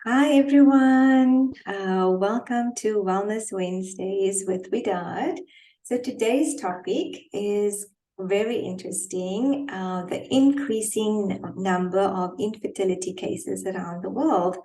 Hi everyone, welcome to Wellness Wednesdays with Wedaad. So today's topic is very interesting, the increasing number of infertility cases around the world.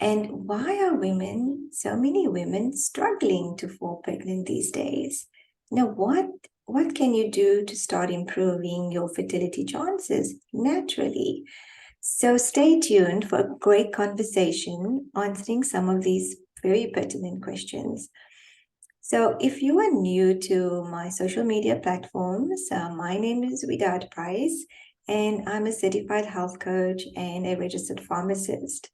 And why are so many women struggling to fall pregnant these days? Now, what can you do to start improving your fertility chances naturally? So stay tuned for a great conversation answering some of these very pertinent questions. So if you are new to my social media platforms, my name is Wedaad Price, and I'm a certified health coach and a registered pharmacist.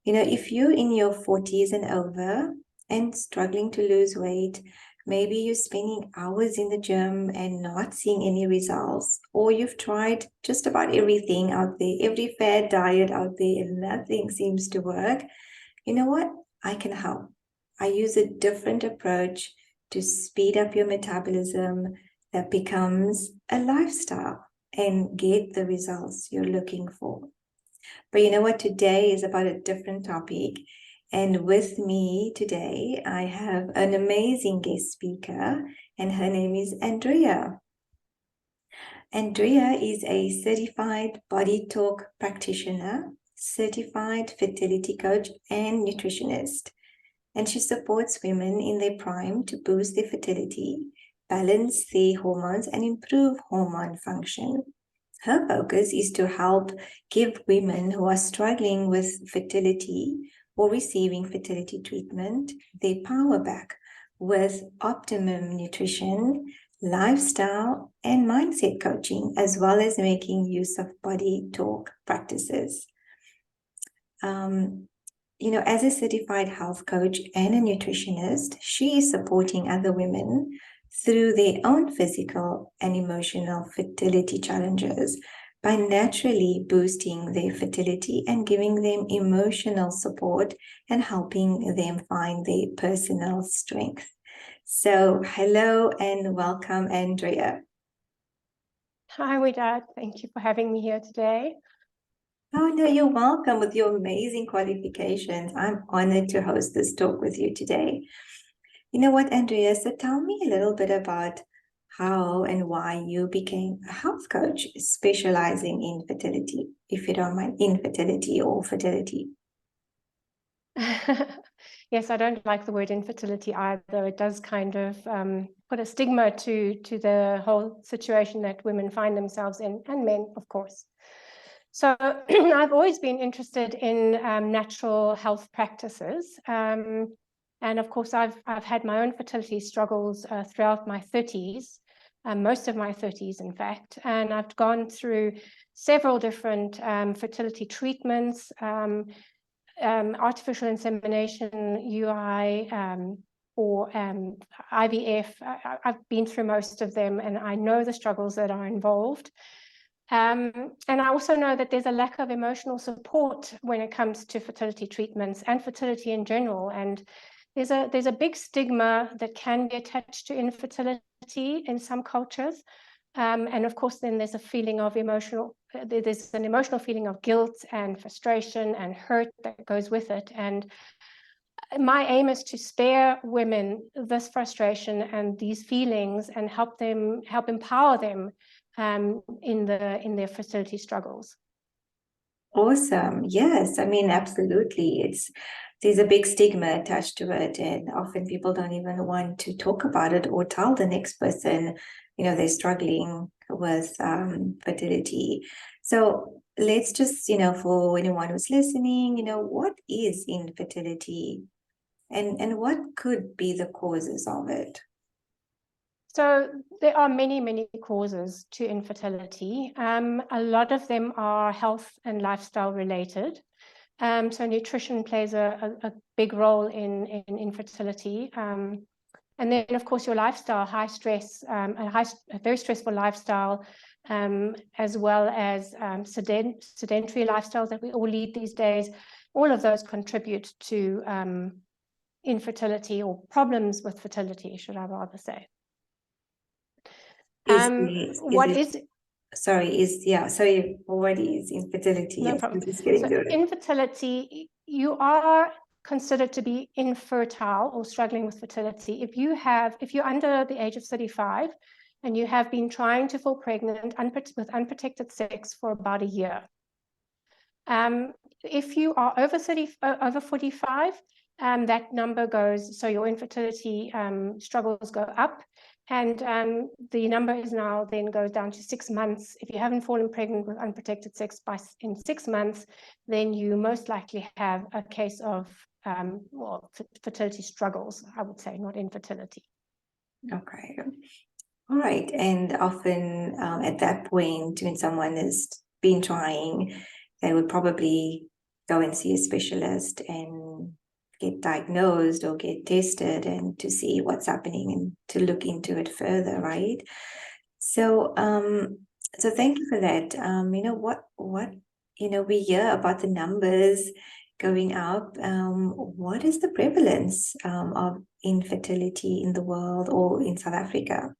If you're in your 40s and over and struggling to lose weight, maybe you're spending hours in the gym and not seeing any results, or you've tried just about everything out there, every fad diet out there, and nothing seems to work. You know what? I can help. I use a different approach to speed up your metabolism that becomes a lifestyle and get the results you're looking for. But you know what? Today is about a different topic. And with me today, I have an amazing guest speaker, and her name is Andrea. Andrea is a certified body talk practitioner, certified fertility coach, and nutritionist. And she supports women in their prime to boost their fertility, balance their hormones, and improve hormone function. Her focus is to help give women who are struggling with fertility or receiving fertility treatment their power back with optimum nutrition, lifestyle, and mindset coaching, as well as making use of body talk practices. As a certified health coach and a nutritionist, she is supporting other women through their own physical and emotional fertility challenges by naturally boosting their fertility and giving them emotional support and helping them find their personal strength. So, hello and welcome, Andrea. Hi, Wedaad. Thank you for having me here today. Oh, no, you're welcome with your amazing qualifications. I'm honored to host this talk with you today. You know what, Andrea? So tell me a little bit about how and why you became a health coach specializing in fertility, if you don't mind, infertility or fertility. Yes, I don't like the word infertility either. It does kind of put a stigma to the whole situation that women find themselves in, and men, of course. So I've always been interested in natural health practices. And of course, I've had my own fertility struggles throughout my 30s, most of my 30s, in fact. And I've gone through several different fertility treatments, artificial insemination, UI, or IVF. I've been through most of them, and I know the struggles that are involved. And I also know that there's a lack of emotional support when it comes to fertility treatments and fertility in general. And there's a big stigma that can be attached to infertility in some cultures. And of course, then there's an emotional feeling of guilt and frustration and hurt that goes with it. And my aim is to spare women this frustration and these feelings and help empower them in their fertility struggles. Awesome. Yes, I mean, absolutely. There's a big stigma attached to it, and often people don't even want to talk about it or tell the next person, they're struggling with fertility. So let's just, for anyone who's listening, what is infertility and what could be the causes of it? So there are many, many causes to infertility. A lot of them are health and lifestyle related. So nutrition plays a big role in infertility. And then, of course, your lifestyle, high stress, a very stressful lifestyle, as well as sedentary lifestyles that we all lead these days. All of those contribute to infertility, or problems with fertility, should I rather say. Sorry, what is infertility? No Yes, problem. I'm just getting to it. Infertility you are considered to be infertile or struggling with fertility if you're under the age of 35 and you have been trying to fall pregnant with unprotected sex for about a year. If you are over 45, that number goes, so your infertility struggles go up, and the number is now then goes down to 6 months. If you haven't fallen pregnant with unprotected sex in 6 months, then you most likely have a case of fertility struggles, I would say, not infertility. Okay. All right. And often at that point, when someone has been trying, they would probably go and see a specialist and get diagnosed or get tested and to see what's happening and to look into it further, right? So so thank you for that. We hear about the numbers going up. What is the prevalence of infertility in the world or in South Africa?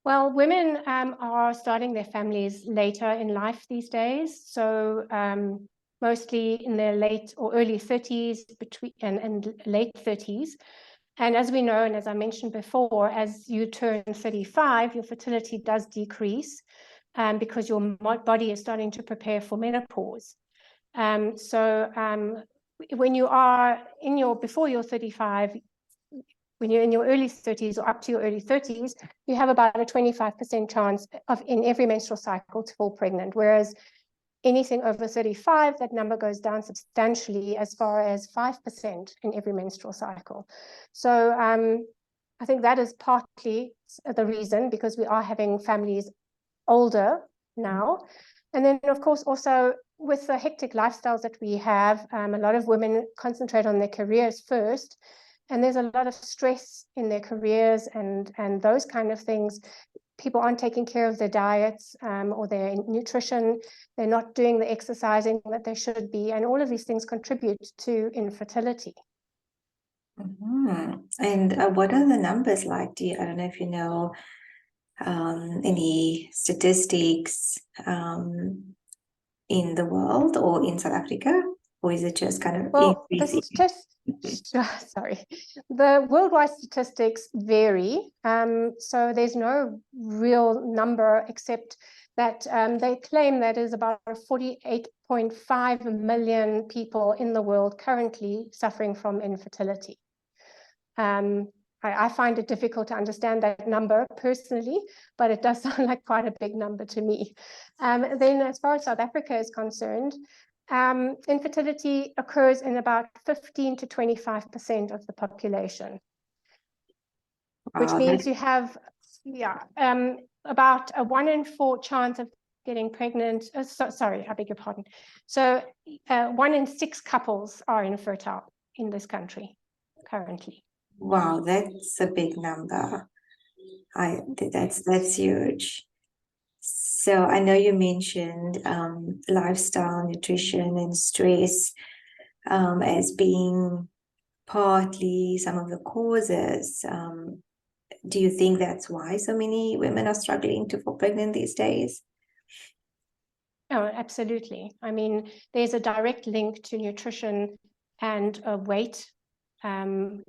Well, women are starting their families later in life these days. So mostly in their late or early 30s and late 30s. And as we know, and as I mentioned before, as you turn 35, your fertility does decrease because your body is starting to prepare for menopause. When you are before you're 35, when you're in your early 30s or up to your early 30s, you have about a 25% chance in every menstrual cycle to fall pregnant. Whereas anything over 35, that number goes down substantially as far as 5% in every menstrual cycle. So I think that is partly the reason, because we are having families older now. And then, of course, also with the hectic lifestyles that we have, a lot of women concentrate on their careers first. And there's a lot of stress in their careers and those kind of things. People aren't taking care of their diets or their nutrition. They're not doing the exercising that they should be. And all of these things contribute to infertility. Mm-hmm. And what are the numbers like? I don't know if you know any statistics in the world or in South Africa? Or is it just kind of increasing? Sorry, the worldwide statistics vary. So there's no real number except that they claim that is about 48.5 million people in the world currently suffering from infertility. I find it difficult to understand that number personally, but it does sound like quite a big number to me. Then as far as South Africa is concerned, infertility occurs in about 15 to 25% of the population, which means you have about a 1 in 4 chance of getting pregnant. Sorry, I beg your pardon. So 1 in 6 couples are infertile in this country currently. Wow, that's a big number. That's huge. So I know you mentioned lifestyle, nutrition, and stress as being partly some of the causes. Do you think that's why so many women are struggling to fall pregnant these days? Oh, absolutely. I mean, there's a direct link to nutrition and weight and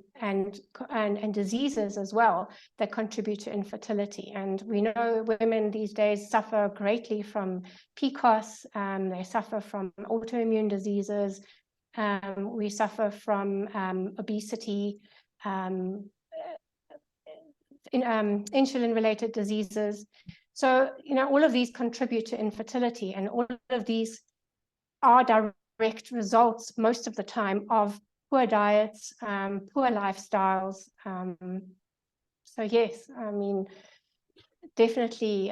diseases as well that contribute to infertility. And we know women these days suffer greatly from PCOS, they suffer from autoimmune diseases, we suffer from obesity, insulin-related diseases. So, all of these contribute to infertility, and all of these are direct results most of the time of poor diets, poor lifestyles. So yes, I mean, definitely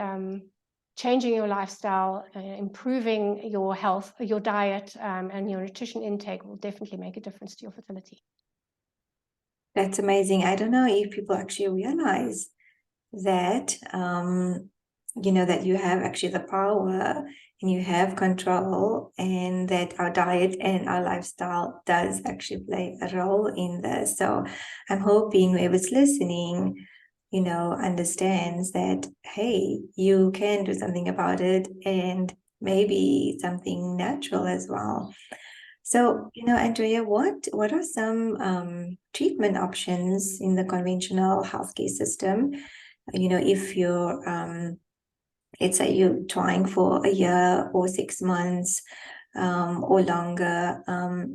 changing your lifestyle, improving your health, your diet, and your nutrition intake will definitely make a difference to your fertility. That's amazing. I don't know if people actually realize that, that you have actually the power and you have control, and that our diet and our lifestyle does actually play a role in this. So I'm hoping whoever's listening, understands that, hey, you can do something about it, and maybe something natural as well. So, Andrea, what are some treatment options in the conventional healthcare system? If you're, let's say you're trying for a year or 6 months, or longer,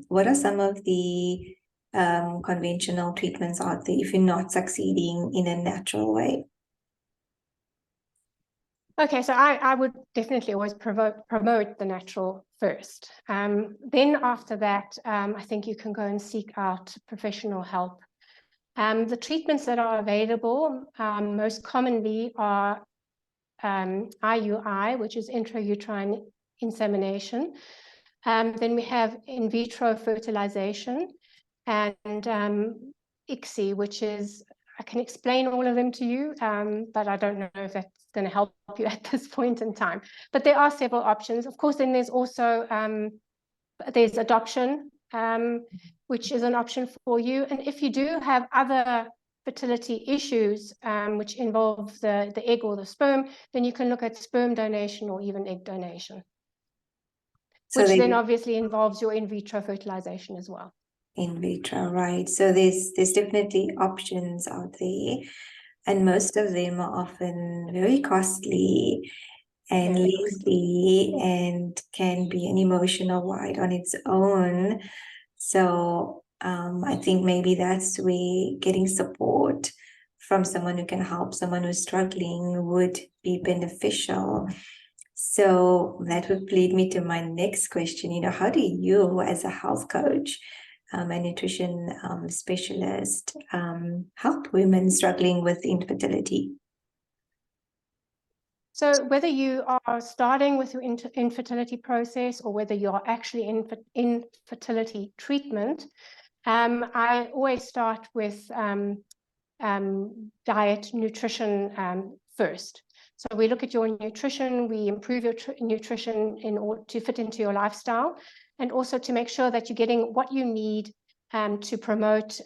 what are some of the conventional treatments out there if you're not succeeding in a natural way? Okay, so I would definitely always promote the natural first. Then after that, I think you can go and seek out professional help. The treatments that are available most commonly are IUI, which is intrauterine insemination. Then we have in vitro fertilization, and ICSI, which is, I can explain all of them to you, but I don't know if that's going to help you at this point in time. But there are several options. Of course, then there's also there's adoption, which is an option for you. And if you do have other fertility issues, which involve the egg or the sperm, then you can look at sperm donation or even egg donation, which then obviously involves your in vitro fertilization as well. In vitro, right? So there's definitely options out there, and most of them are often very costly and lengthy and can be an emotional ride on its own. So I think maybe that's where getting support from someone who can help someone who's struggling would be beneficial. So that would lead me to my next question. How do you, as a health coach, a nutrition specialist, help women struggling with infertility? So whether you are starting with your infertility process or whether you are actually in fertility treatment, I always start with diet, nutrition first. So we look at your nutrition, we improve your nutrition in order to fit into your lifestyle, and also to make sure that you're getting what you need to promote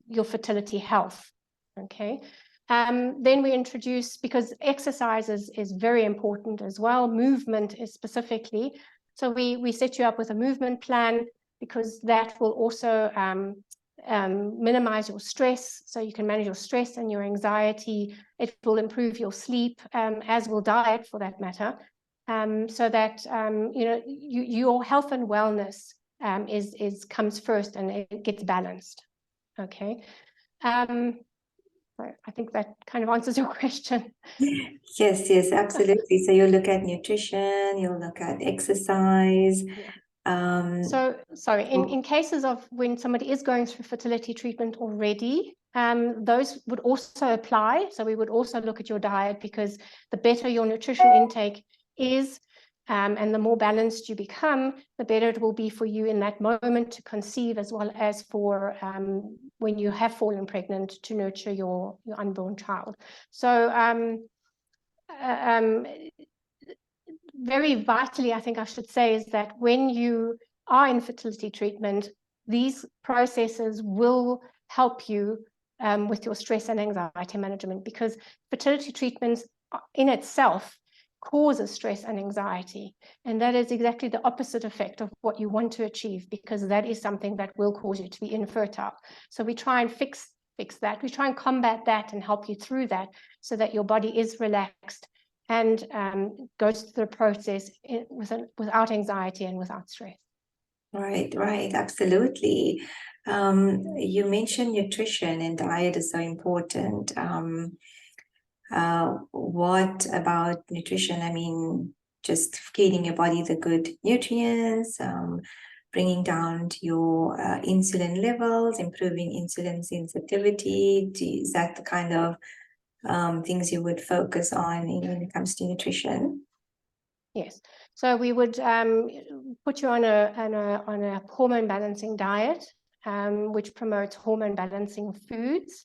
your fertility health. Okay. Then we introduce, because exercise is very important as well, movement is specifically. So we set you up with a movement plan, because that will also minimize your stress, so you can manage your stress and your anxiety. It will improve your sleep, as will diet for that matter, so that your health and wellness comes first and it gets balanced. Okay. I think that kind of answers your question. Yes, absolutely. So you'll look at nutrition, you'll look at exercise. Yeah. So, sorry, in cases of when somebody is going through fertility treatment already, those would also apply. So we would also look at your diet, because the better your nutrition intake is, and the more balanced you become, the better it will be for you in that moment to conceive, as well as for when you have fallen pregnant, to nurture your unborn child. So very vitally, I think I should say, is that when you are in fertility treatment, these processes will help you with your stress and anxiety management, because fertility treatments in itself causes stress and anxiety, and that is exactly the opposite effect of what you want to achieve, because that is something that will cause you to be infertile. So we try and fix that. We try and combat that and help you through that, so that your body is relaxed and goes through the process without anxiety and without stress. Right, absolutely. You mentioned nutrition and diet is so important. What about nutrition? I mean, just feeding your body the good nutrients, bringing down your insulin levels, improving insulin sensitivity. Is that the kind of things you would focus on when it comes to nutrition? Yes. So we would put you on a hormone balancing diet, which promotes hormone balancing foods.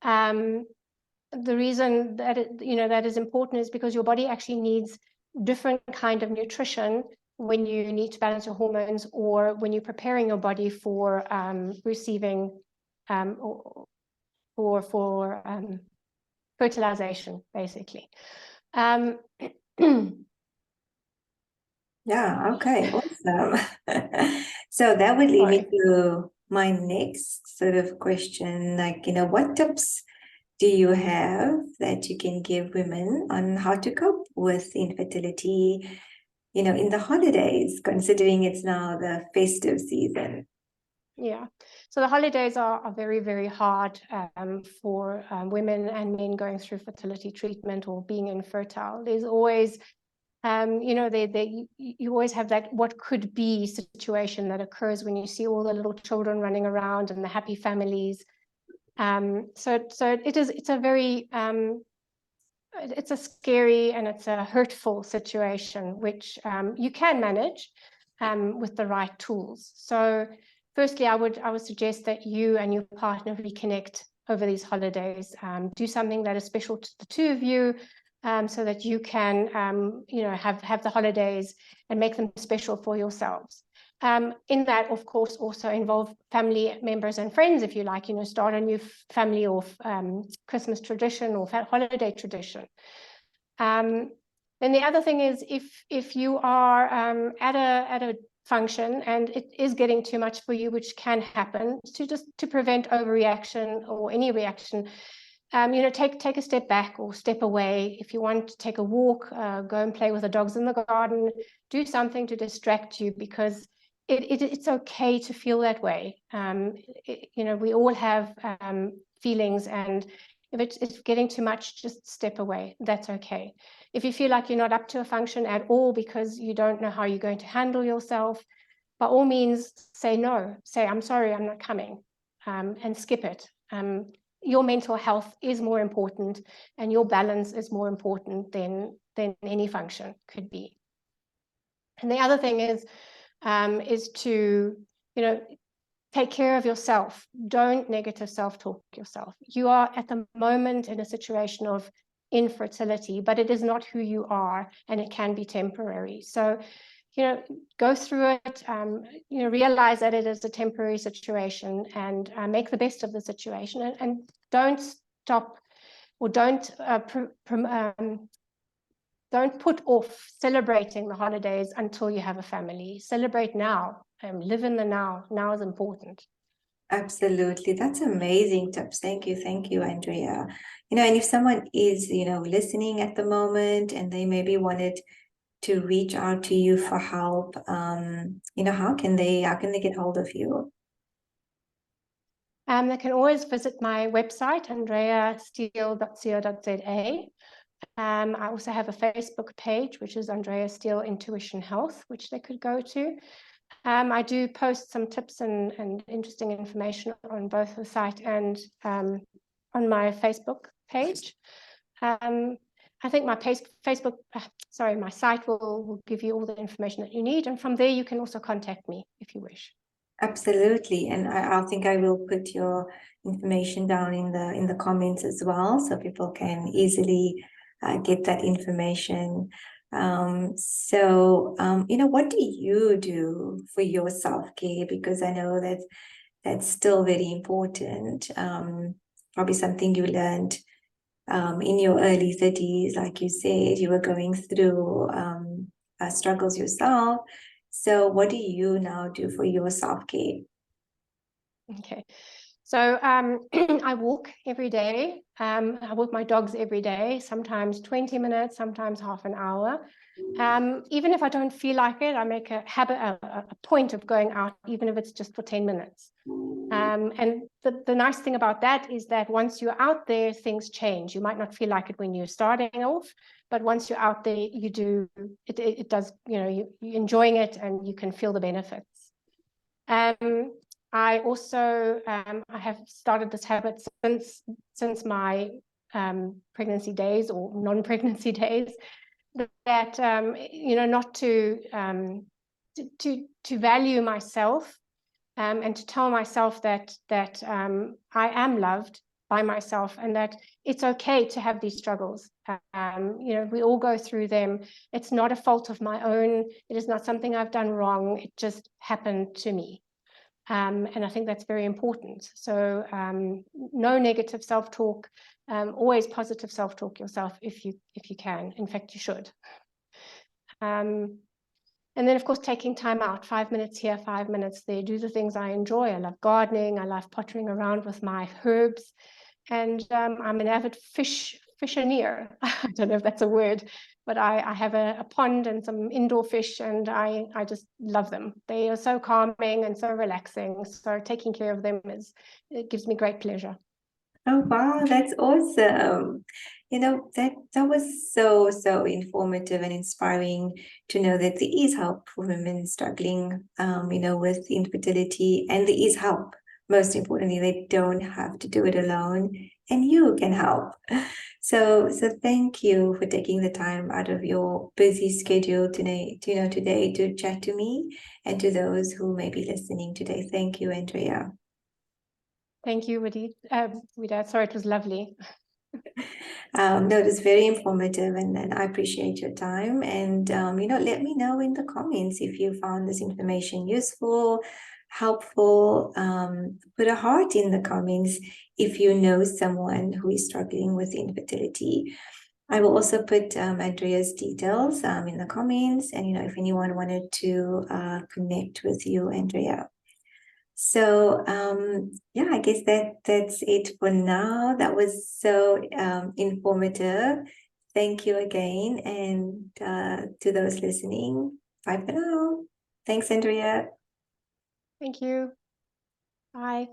The reason that that is important is because your body actually needs different kind of nutrition when you need to balance your hormones, or when you're preparing your body for receiving or for fertilization, basically. Yeah, okay, awesome. So that would lead me Sorry. to my next sort of question, like, what tips do you have that you can give women on how to cope with infertility, in the holidays, considering it's now the festive season? Yeah. So the holidays are very, very hard for women and men going through fertility treatment or being infertile. There's always, you always have that what could be situation that occurs when you see all the little children running around and the happy families. So it's a very it's a scary and it's a hurtful situation, which you can manage with the right tools. So firstly, I would suggest that you and your partner reconnect over these holidays. Do something that is special to the two of you, so that you can have the holidays and make them special for yourselves. In that, of course, also involve family members and friends, if you like, start a new family or Christmas tradition or holiday tradition. Then the other thing is if you are at a function and it is getting too much for you, which can happen, to prevent overreaction or any reaction, take a step back or step away. If you want to take a walk, go and play with the dogs in the garden, do something to distract you, because it's okay to feel that way. We all have feelings, and if it's getting too much, just step away. That's okay. If you feel like you're not up to a function at all because you don't know how you're going to handle yourself, by all means, say no. Say, I'm sorry, I'm not coming, and skip it. Your mental health is more important, and your balance is more important than any function could be. And the other thing is to, take care of yourself. Don't negative self-talk yourself. You are at the moment in a situation of infertility, but it is not who you are, and it can be temporary. So, go through it, realize that it is a temporary situation, and make the best of the situation, and don't stop, or don't put off celebrating the holidays until you have a family. Celebrate now. Live in the now. Now is important. Absolutely. That's amazing tips. Thank you, Andrea. And if someone is, listening at the moment and they maybe wanted to reach out to you for help, how can they get hold of you? They can always visit my website, andreasteele.co.za. I also have a Facebook page, which is Andrea Steele Intuition Health, which they could go to. I do post some tips and interesting information on both the site and on my Facebook page. I think my my site will give you all the information that you need, and from there you can also contact me if you wish. Absolutely. And I think I will put your information down in the comments as well, so people can easily get that information. What do you do for your self-care? Because I know that that's still very important. Probably something you learned in your early 30s, like you said, you were going through struggles yourself. So what do you now do for your self-care? Okay. So I walk every day. I walk my dogs every day, sometimes 20 minutes, sometimes half an hour. Even if I don't feel like it, I make a habit, a point of going out, even if it's just for 10 minutes. And the nice thing about that is that once you're out there, things change. You might not feel like it when you're starting off, but once you're out there, you do, it does, you're enjoying it and you can feel the benefits. I also I have started this habit since my pregnancy days or non-pregnancy days, that not to value myself, and to tell myself that I am loved by myself, and that it's okay to have these struggles. We all go through them. It's not a fault of my own. It is not something I've done wrong. It just happened to me. And I think that's very important. So no negative self-talk, always positive self-talk yourself if you can. In fact, you should. And then, of course, taking time out, 5 minutes here, 5 minutes there, do the things I enjoy. I love gardening. I love pottering around with my herbs. And I'm an avid fisherneer. I don't know if that's a word, but I have a pond and some indoor fish, and I just love them. They are so calming and so relaxing. So taking care of them it gives me great pleasure. Oh, wow, that's awesome. That was so informative and inspiring to know that there is help for women struggling, with infertility, and there is help. Most importantly, they don't have to do it alone, and you can help. So thank you for taking the time out of your busy schedule today, today to chat to me and to those who may be listening today. Thank you, Andrea. Thank you, Wedaad. Sorry, it was lovely. No, it was very informative, and I appreciate your time. And let me know in the comments if you found this information useful, helpful. Put a heart in the comments if you know someone who is struggling with infertility. I will also put Andrea's details in the comments, and if anyone wanted to connect with you, Andrea. So yeah, I guess that's it for now. That was so informative. Thank you again, and to those listening, bye for now. Thanks, Andrea. Thank you. Bye.